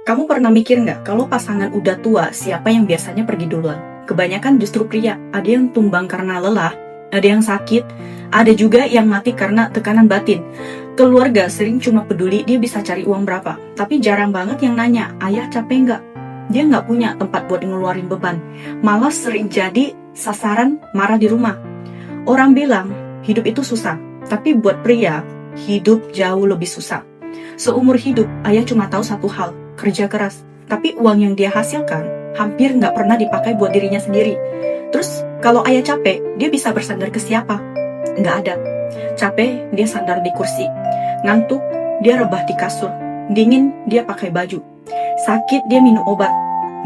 Kamu pernah mikir nggak, kalau pasangan udah tua, siapa yang biasanya pergi duluan? Kebanyakan justru pria, ada yang tumbang karena lelah, ada yang sakit, ada juga yang mati karena tekanan batin. Keluarga sering cuma peduli dia bisa cari uang berapa, tapi jarang banget yang nanya, ayah capek nggak? Dia nggak punya tempat buat ngeluarin beban, malah sering jadi sasaran marah di rumah. Orang bilang, hidup itu susah, tapi buat pria, hidup jauh lebih susah. Seumur hidup, ayah cuma tahu satu hal, kerja keras. Tapi uang yang dia hasilkan hampir nggak pernah dipakai buat dirinya sendiri. Terus, kalau ayah capek, dia bisa bersandar ke siapa? Nggak ada. Capek, dia sandar di kursi. Ngantuk, dia rebah di kasur. Dingin, dia pakai baju. Sakit, dia minum obat.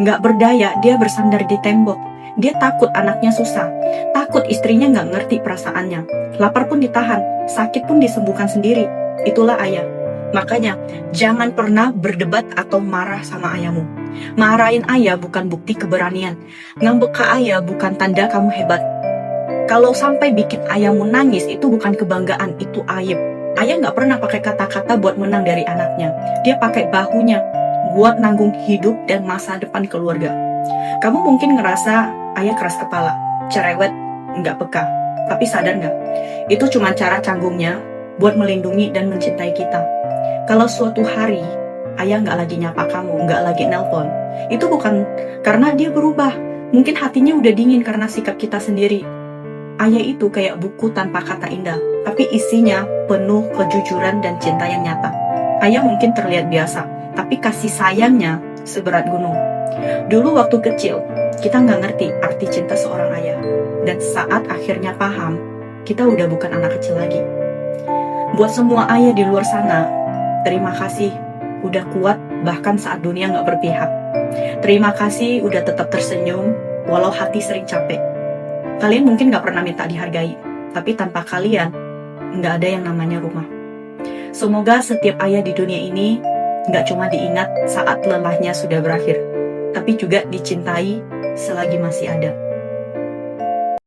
Nggak berdaya, dia bersandar di tembok. Dia takut anaknya susah. Takut istrinya nggak ngerti perasaannya. Lapar pun ditahan, sakit pun disembuhkan sendiri. Itulah ayah. Makanya, jangan pernah berdebat atau marah sama ayahmu. Marahin ayah bukan bukti keberanian. Ngambek ke ayah bukan tanda kamu hebat. Kalau sampai bikin ayahmu nangis, itu bukan kebanggaan, itu aib. Ayah nggak pernah pakai kata-kata buat menang dari anaknya. Dia pakai bahunya buat nanggung hidup dan masa depan keluarga. Kamu mungkin ngerasa ayah keras kepala, cerewet, nggak peka. Tapi sadar nggak? Itu cuma cara canggungnya buat melindungi dan mencintai kita. Kalau suatu hari ayah nggak lagi nyapa kamu, nggak lagi nelpon, itu bukan karena dia berubah. Mungkin hatinya udah dingin karena sikap kita sendiri. Ayah itu kayak buku tanpa kata indah, tapi isinya penuh kejujuran dan cinta yang nyata. Ayah mungkin terlihat biasa, tapi kasih sayangnya seberat gunung. Dulu waktu kecil, kita nggak ngerti arti cinta seorang ayah. Dan saat akhirnya paham, kita udah bukan anak kecil lagi. Buat semua ayah di luar sana, terima kasih udah kuat bahkan saat dunia nggak berpihak. Terima kasih udah tetap tersenyum walau hati sering capek. Kalian mungkin nggak pernah minta dihargai, tapi tanpa kalian nggak ada yang namanya rumah. Semoga setiap ayah di dunia ini nggak cuma diingat saat lelahnya sudah berakhir, tapi juga dicintai selagi masih ada.